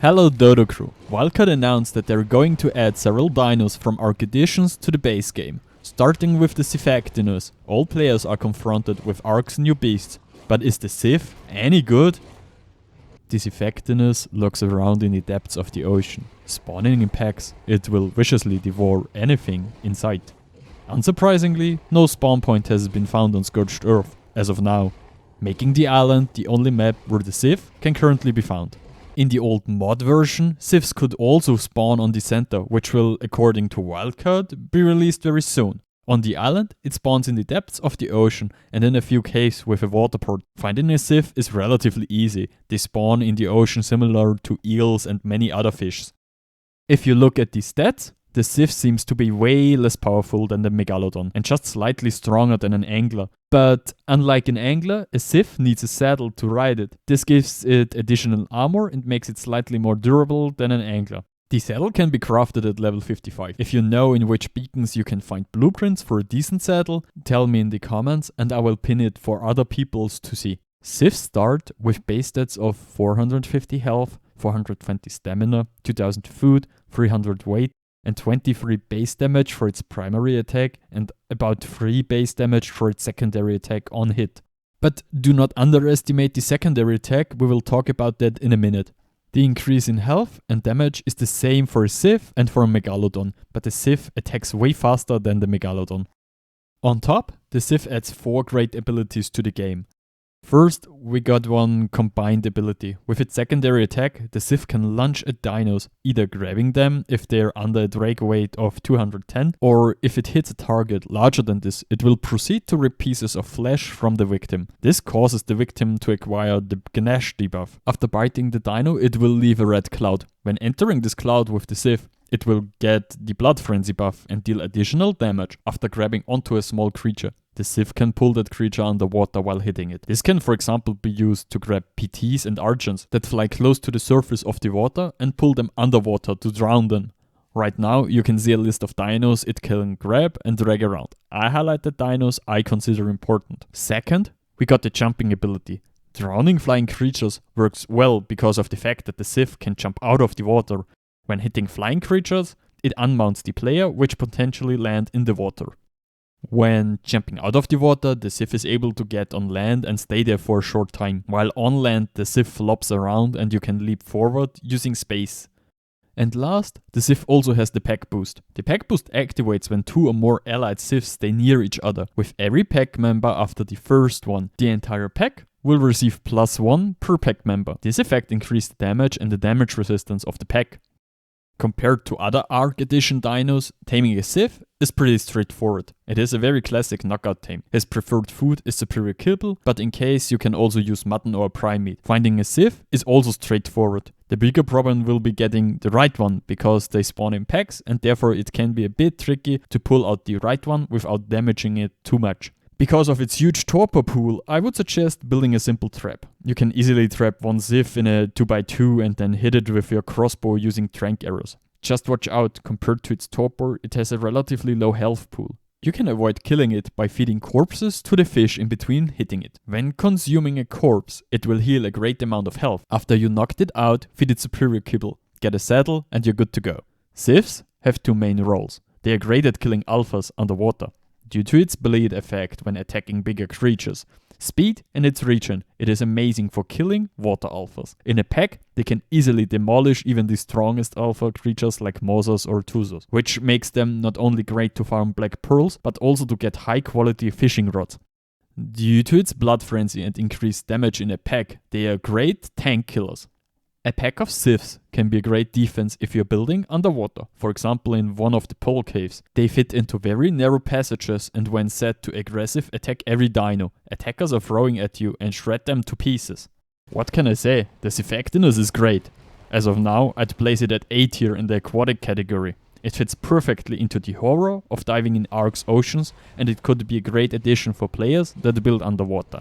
Hello Dodo crew, Wildcard announced that they're going to add several dinos from ARK additions to the base game. Starting with the Xiphactinus, all players are confronted with ARK's new beasts, but is the Xiph any good? The Xiphactinus lurks around in the depths of the ocean. Spawning in packs, it will viciously devour anything in sight. Unsurprisingly, no spawn point has been found on Scorched Earth as of now, making the island the only map where the Xiph can currently be found. In the old mod version, Xiphs could also spawn on the center, which will, according to Wildcard, be released very soon. On the island, it spawns in the depths of the ocean and in a few caves with a water port. Finding a Xiph is relatively easy. They spawn in the ocean similar to eels and many other fishes. If you look at the stats, the Xiph seems to be way less powerful than the Megalodon and just slightly stronger than an angler. But unlike an angler, a Xiph needs a saddle to ride it. This gives it additional armor and makes it slightly more durable than an angler. The saddle can be crafted at level 55. If you know in which beacons you can find blueprints for a decent saddle, tell me in the comments and I will pin it for other peoples to see. Xiphs start with base stats of 450 health, 420 stamina, 2000 food, 300 weight, and 23 base damage for its primary attack and about 3 base damage for its secondary attack on hit. But do not underestimate the secondary attack, we will talk about that in a minute. The increase in health and damage is the same for a Xiph and for a Megalodon, but the Xiph attacks way faster than the Megalodon. On top, the Xiph adds 4 great abilities to the game. First, we got one combined ability. With its secondary attack, the Xiph can lunge at dinos, either grabbing them if they're under a drag weight of 210, or if it hits a target larger than this, it will proceed to rip pieces of flesh from the victim. This causes the victim to acquire the Ganesh debuff. After biting the dino, it will leave a red cloud. When entering this cloud with the Xiph, it will get the Blood Frenzy buff and deal additional damage after grabbing onto a small creature. The Xiph can pull that creature underwater while hitting it. This can for example be used to grab PTs and Archons that fly close to the surface of the water and pull them underwater to drown them. Right now you can see a list of dinos it can grab and drag around. I highlighted dinos I consider important. Second, we got the jumping ability. Drowning flying creatures works well because of the fact that the Xiph can jump out of the water. When hitting flying creatures, it unmounts the player, which potentially land in the water. When jumping out of the water, the Xiph is able to get on land and stay there for a short time. While on land, the Xiph flops around and you can leap forward using space. And last, the Xiph also has the pack boost. The pack boost activates when 2 or more allied Xiphs stay near each other. With every pack member after the first one, the entire pack will receive +1 per pack member. This effect increases the damage and the damage resistance of the pack. Compared to other ARK Edition dinos, taming a Xiph is pretty straightforward. It is a very classic knockout tame. His preferred food is superior kibble, but in case you can also use mutton or prime meat. Finding a Xiph is also straightforward. The bigger problem will be getting the right one, because they spawn in packs and therefore it can be a bit tricky to pull out the right one without damaging it too much. Because of its huge torpor pool, I would suggest building a simple trap. You can easily trap one Xiph in a 2x2 and then hit it with your crossbow using trank arrows. Just watch out, compared to its torpor, it has a relatively low health pool. You can avoid killing it by feeding corpses to the fish in between hitting it. When consuming a corpse, it will heal a great amount of health. After you knocked it out, feed it superior kibble, get a saddle and you're good to go. Xiphs have 2 main roles. They are great at killing alphas underwater, due to its bleed effect when attacking bigger creatures. Speed and its regen, it is amazing for killing water alphas. In a pack, they can easily demolish even the strongest alpha creatures like Mosas or Tusos, which makes them not only great to farm black pearls, but also to get high quality fishing rods. Due to its blood frenzy and increased damage in a pack, they are great tank killers. A pack of Xiphs can be a great defense if you're building underwater, for example in one of the pole caves. They fit into very narrow passages and when set to aggressive attack every dino, attackers are throwing at you and shred them to pieces. What can I say, the Xiphactinus is great. As of now, I'd place it at A tier in the aquatic category. It fits perfectly into the horror of diving in ARK's oceans and it could be a great addition for players that build underwater.